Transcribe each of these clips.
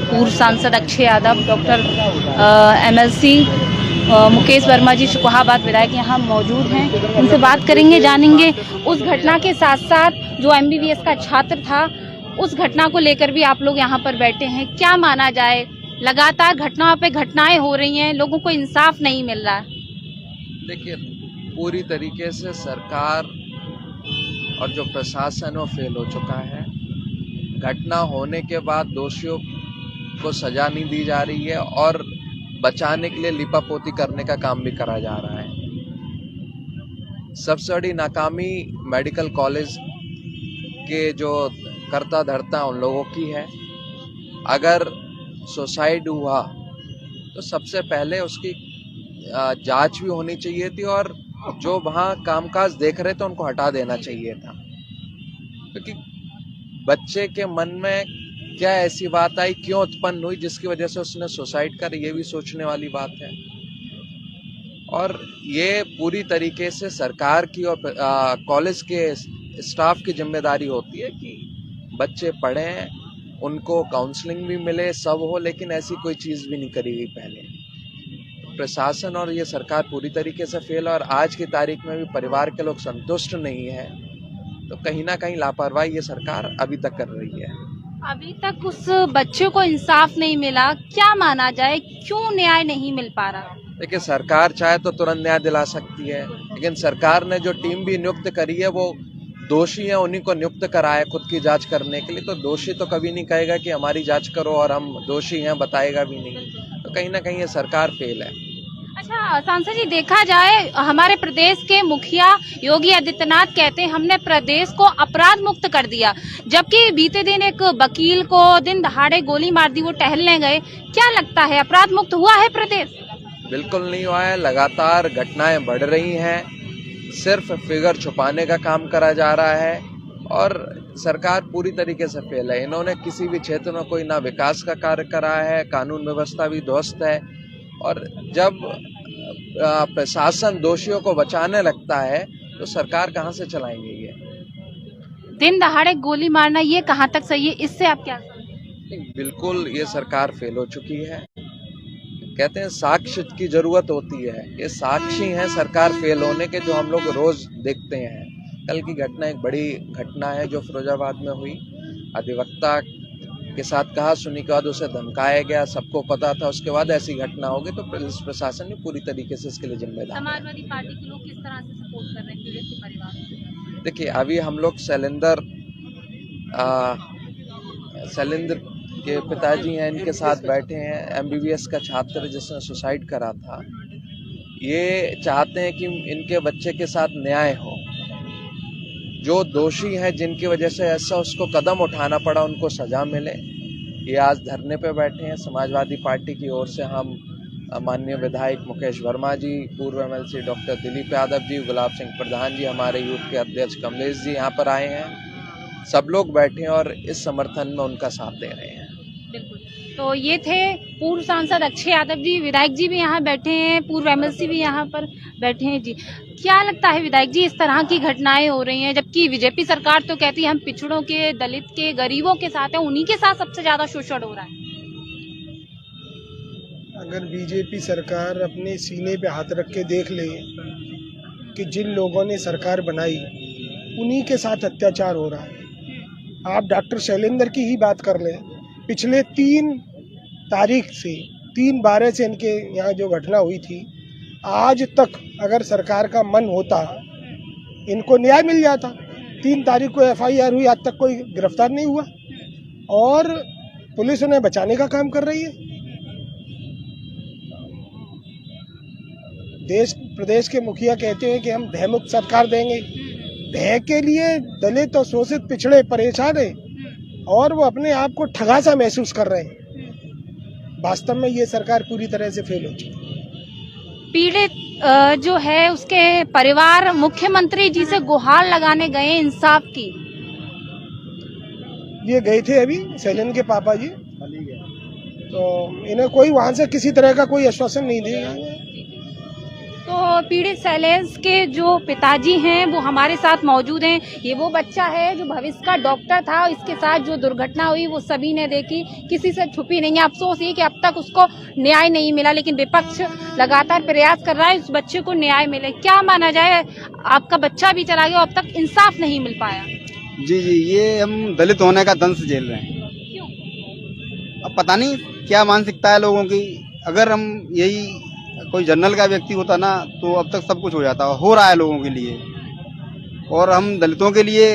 पूर्व सांसद Akshay Yadav, doctor MLC Mukesh Verma जी, शुकोहाबाद विधायक यहाँ मौजूद हैं। उनसे बात करेंगे, जानेंगे उस घटना के साथ साथ जो MBBS का छात्र था, उस घटना को लेकर भी आप लोग यहाँ पर बैठे हैं। क्या माना जाए, लगातार घटनाओं पे घटनाएं हो रही हैं, लोगों को इंसाफ नहीं मिल रहा है। देखिए, पूरी तरीके से सरकार और जो प्रशासन वो फेल हो चुका है। घटना होने के बाद दोषियों को सजा नहीं दी जा रही है और बचाने के लिए लिपापोती करने का काम भी करा जा रहा है। सबसे बड़ी नाकामी मेडिकल कॉलेज के जो करता धरता उन लोगों की है। अगर सुसाइड हुआ तो सबसे पहले उसकी जांच भी होनी चाहिए थी और जो वहाँ कामकाज देख रहे थे उनको हटा देना चाहिए था, क्योंकि बच्चे के मन में क्या ऐसी बात आई, क्यों उत्पन्न हुई जिसकी वजह से उसने सुसाइड कर, ये भी सोचने वाली बात है। और ये पूरी तरीके से सरकार की और कॉलेज के स्टाफ की जिम्मेदारी होती है कि बच्चे पढ़ें, उनको काउंसलिंग भी मिले, सब हो, लेकिन ऐसी कोई चीज़ भी नहीं करी गई पहले। प्रशासन और ये सरकार पूरी तरीके से फेल है और आज की तारीख में भी परिवार के लोग संतुष्ट नहीं है, तो कहीं ना कहीं लापरवाही ये सरकार अभी तक कर रही है। अभी तक उस बच्चे को इंसाफ नहीं मिला, क्या माना जाए, क्यों न्याय नहीं मिल पा रहा? देखिए, सरकार चाहे तो तुरंत न्याय दिला सकती है, लेकिन सरकार ने जो टीम भी नियुक्त करी है वो दोषी है, उन्हीं को नियुक्त करा है खुद की जांच करने के लिए। तो दोषी तो कभी नहीं कहेगा कि हमारी जांच करो और हम दोषी हैं, बताएगा भी नहीं। तो कहीं ना कहीं ये सरकार फेल है। अच्छा सांसद जी, देखा जाए हमारे प्रदेश के मुखिया योगी आदित्यनाथ कहते हैं हमने प्रदेश को अपराध मुक्त कर दिया, जबकि बीते दिन एक वकील को दिन दहाड़े गोली मार दी, वो टहलने गए। क्या लगता है, अपराध मुक्त हुआ है प्रदेश? बिल्कुल नहीं हुआ है। लगातार घटनाएं बढ़ रही हैं, सिर्फ फिगर छुपाने का काम करा जा रहा है और सरकार पूरी तरीके से फेल है। इन्होंने किसी भी क्षेत्र में कोई ना विकास का कार्य करा है, कानून व्यवस्था भी ध्वस्त है और जब प्रशासन दोषियों को बचाने लगता है तो सरकार कहां से चलाएंगे? ये दिन दहाड़े गोली मारना ये कहां तक सही है, इससे आप क्या समझते हैं? बिल्कुल, ये सरकार फेल हो चुकी है। कहते हैं साक्ष्य की जरूरत होती है, ये साक्षी हैं सरकार फेल होने के, जो हम लोग रोज देखते हैं। कल की घटना एक बड़ी घटना है जो फिरोजाबाद में हुई। अधिवक्ता के साथ कहा सुनी के बाद उसे धमकाया गया, सबको पता था, उसके बाद ऐसी घटना होगी तो पुलिस प्रशासन ने पूरी तरीके से इसके लिए जिम्मेदार। समाजवादी पार्टी के लोग किस तरह से सपोर्ट कर रहे हैं पीड़ित के परिवार को? देखिए, अभी हम लोग शैलेंद्र के पिताजी हैं, इनके साथ बैठे हैं। MBBS का छात्र जिसने सुसाइड करा था, ये चाहते हैं कि इनके बच्चे के साथ न्याय हो। जो दोषी हैं जिनकी वजह से ऐसा उसको कदम उठाना पड़ा, उनको सजा मिले। ये आज धरने पे बैठे हैं। समाजवादी पार्टी की ओर से हम माननीय विधायक मुकेश वर्मा जी, पूर्व MLC डॉक्टर दिलीप यादव जी, गुलाब सिंह प्रधान जी, हमारे यूथ के अध्यक्ष कमलेश जी यहाँ पर आए हैं। सब लोग बैठे हैं और इस समर्थन में उनका साथ दे रहे हैं। बिल्कुल। तो ये थे पूर्व सांसद अक्षय यादव जी, विधायक जी भी यहाँ बैठे हैं, पूर्व MLC भी यहाँ पर बैठे हैं। जी, क्या लगता है विधायक जी, इस तरह की घटनाएं हो रही हैं, जबकि बीजेपी सरकार तो कहती है हम पिछड़ों के, दलित के, गरीबों के साथ हैं, उन्हीं के साथ सबसे ज्यादा शोषण हो रहा है। अगर बीजेपी सरकार अपने सीने पे हाथ रख के देख ले कि जिन लोगों ने सरकार बनाई उन्हीं के साथ अत्याचार हो रहा है। आप डॉक्टर शैलेंद्र की ही बात कर लें, पिछले 3 तारीख से 3/12 से इनके यहाँ जो घटना हुई थी, आज तक अगर सरकार का मन होता इनको न्याय मिल जाता। 3 तारीख को FIR हुई, आज तक कोई गिरफ्तार नहीं हुआ और पुलिस उन्हें बचाने का काम कर रही है। देश प्रदेश के मुखिया कहते हैं कि हम भयमुक्त सरकार देंगे। भय के लिए दलित और शोषित पिछड़े परेशान हैं और वो अपने आप को ठगा सा महसूस कर रहे हैं। वास्तव में ये सरकार पूरी तरह से फेल हो चुकी है। पीड़ित जो है उसके परिवार मुख्यमंत्री जी से गुहार लगाने गए इंसाफ की। ये गए थे अभी शैलेंद्र के पापा जी, तो इन्हें कोई वहां से किसी तरह का कोई आश्वासन नहीं दिया। तो पीड़ित शैलेश के जो पिताजी हैं वो हमारे साथ मौजूद हैं। ये वो बच्चा है जो भविष्य का डॉक्टर था। इसके साथ जो दुर्घटना हुई वो सभी ने देखी, किसी से छुपी नहीं है। अफसोस ये कि अब तक उसको न्याय नहीं मिला, लेकिन विपक्ष लगातार प्रयास कर रहा है इस बच्चे को न्याय मिले। क्या माना जाए, आपका बच्चा भी चला गया, अब तक इंसाफ नहीं मिल पाया। जी, ये हम दलित होने का दंश झेल रहे हैं। क्यों? अब पता नहीं क्या मानसिकता है लोगों की। अगर हम यही कोई जनरल का व्यक्ति होता ना तो अब तक सब कुछ हो जाता। हो रहा है लोगों के लिए, और हम दलितों के लिए,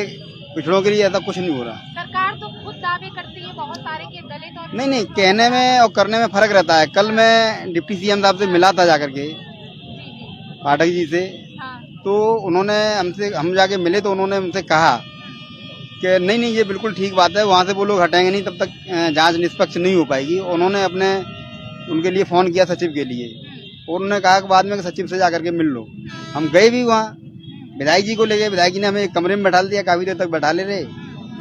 पिछड़ों के लिए ऐसा कुछ नहीं हो रहा। सरकार तो खुद दावे करती है बहुत सारे के दलित और नहीं, कहने में और करने में फर्क रहता है। कल मैं डिप्टी सीएम साहब से मिला था जाकर के, पाठक जी से। हाँ। तो उन्होंने हम जाके मिले तो उन्होंने हमसे कहा कि नहीं ये बिल्कुल ठीक बात है, वहाँ से वो लोग हटेंगे नहीं तब तक जांच निष्पक्ष नहीं हो पाएगी। उन्होंने उनके लिए फोन किया सचिव के लिए, और उन्होंने कहा कि बाद में सचिव से जाकर के मिल लो। हम गए भी वहाँ, विधायक जी को ले गए। विधायक जी ने हमें एक कमरे में बैठा दिया, काफी देर तक बैठा ले रहे,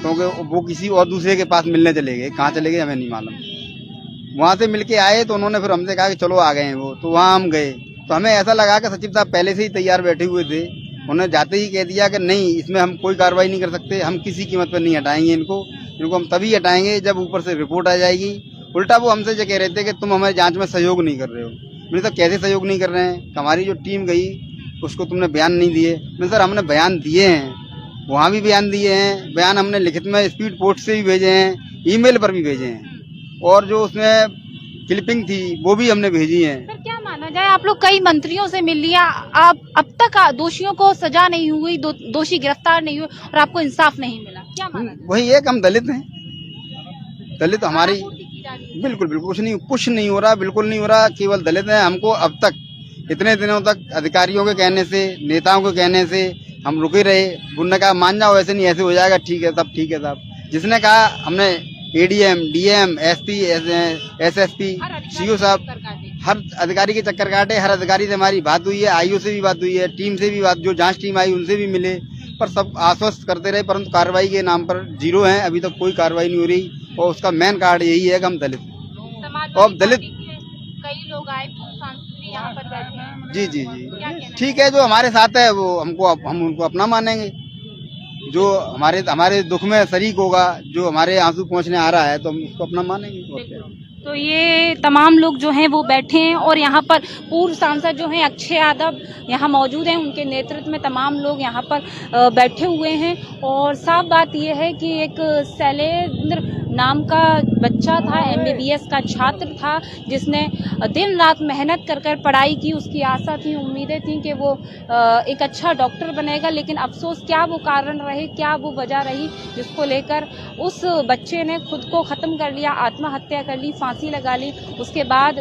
क्योंकि वो किसी और दूसरे के पास मिलने चले गए। कहाँ चले गए हमें नहीं मालूम। वहाँ से मिलके आए तो उन्होंने फिर हमसे कहा कि चलो आ गए हैं वो। तो वहाँ हम गए तो हमें ऐसा लगा कि सचिव साहब पहले से ही तैयार बैठे हुए थे। उन्होंने जाते ही कह दिया कि नहीं, इसमें हम कोई कार्रवाई नहीं कर सकते, हम किसी कीमत पर नहीं हटाएंगे इनको हम तभी हटाएंगे जब ऊपर से रिपोर्ट आ जाएगी। उल्टा वो हमसे जो कह रहे थे कि तुम हमारी जांच में सहयोग नहीं कर रहे हो। मैंने तो कैसे सहयोग नहीं कर रहे हैं, हमारी जो टीम गई उसको तुमने बयान नहीं दिए। मैंने सर हमने बयान दिए हैं, वहाँ भी बयान दिए हैं, बयान हमने लिखित में स्पीड पोस्ट से भी भेजे हैं, ईमेल पर भी भेजे हैं, और जो उसमें क्लिपिंग थी वो भी हमने भेजी है। फिर क्या माना जाए, आप लोग कई मंत्रियों से मिल लिया, आप अब तक दोषियों को सजा नहीं हुई, दोषी गिरफ्तार नहीं हुए और आपको इंसाफ नहीं मिला, क्या माना जाए? वही एक हम दलित हैं, दलित हमारी बिल्कुल कुछ नहीं हो रहा, बिल्कुल नहीं हो रहा। केवल दलित हैं। हमको अब तक इतने दिनों तक अधिकारियों के कहने से, नेताओं के कहने से हम रुके रहे। उन्होंने कहा मान जाओ, ऐसे नहीं ऐसे हो जाएगा, ठीक है सब ठीक है साहब। जिसने कहा हमने ADM, DM, SP, SSP, CO साहब, हर अधिकारी के चक्कर काटे। हर अधिकारी से हमारी बात हुई है, आईओ से भी बात हुई है, टीम से भी बात, जो जांच टीम आई उनसे भी मिले, पर सब आश्वस्त करते रहे, परंतु कार्रवाई के नाम पर जीरो है। अभी तक कोई कार्रवाई नहीं हो रही, और उसका मेन कारण यही है कि हम दलित। और दलित कई लोग आए, सांसद भी यहाँ पर बैठे हैं। जी ठीक है, जो हमारे साथ है वो हम उनको अपना मानेंगे। जो हमारे दुख में शरीक होगा, जो हमारे आंसू पहुँचने आ रहा है, तो हम उसको अपना मानेंगे। तो ये तमाम लोग जो हैं वो बैठे हैं, और यहाँ पर पूर्व सांसद जो हैं अक्षय यादव यहाँ मौजूद हैं, उनके नेतृत्व में तमाम लोग यहाँ पर बैठे हुए हैं। और साफ बात ये है कि एक शैलेंद्र नाम का बच्चा था, MBBS का छात्र था, जिसने दिन रात मेहनत कर कर पढ़ाई की। उसकी आशा थी, उम्मीदें थी कि वो एक अच्छा डॉक्टर बनेगा, लेकिन अफसोस क्या वो कारण रहे, क्या वो वजह रही जिसको लेकर उस बच्चे ने खुद को ख़त्म कर लिया, आत्महत्या कर ली, फांसी लगा ली। उसके बाद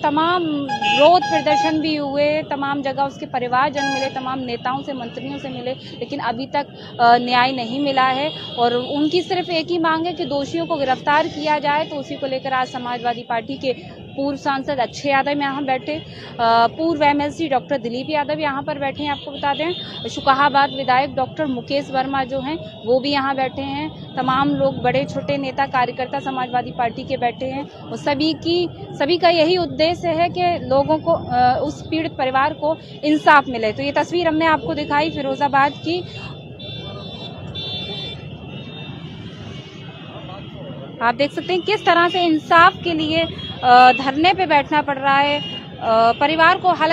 तमाम विरोध प्रदर्शन भी हुए, तमाम जगह उसके परिवारजन मिले, तमाम नेताओं से, मंत्रियों से मिले, लेकिन अभी तक न्याय नहीं मिला है। और उनकी सिर्फ एक ही मांग है कि दोषियों को गिरफ्तार किया जाए। तो उसी को लेकर आज समाजवादी पार्टी के पूर्व सांसद अक्षय यादव यहाँ बैठे, पूर्व MLC डॉक्टर दिलीप यादव यहाँ पर बैठे हैं। आपको बता दें शुकाहाबाद विधायक डॉक्टर मुकेश वर्मा जो हैं वो भी यहाँ बैठे हैं। तमाम लोग, बड़े छोटे नेता कार्यकर्ता समाजवादी पार्टी के बैठे हैं, और सभी का यही उद्देश्य है कि लोगों को, उस पीड़ित परिवार को इंसाफ मिले। तो ये तस्वीर हमने आपको दिखाई फिरोजाबाद की। आप देख सकते हैं किस तरह से इंसाफ के लिए धरने पे बैठना पड़ रहा है परिवार को।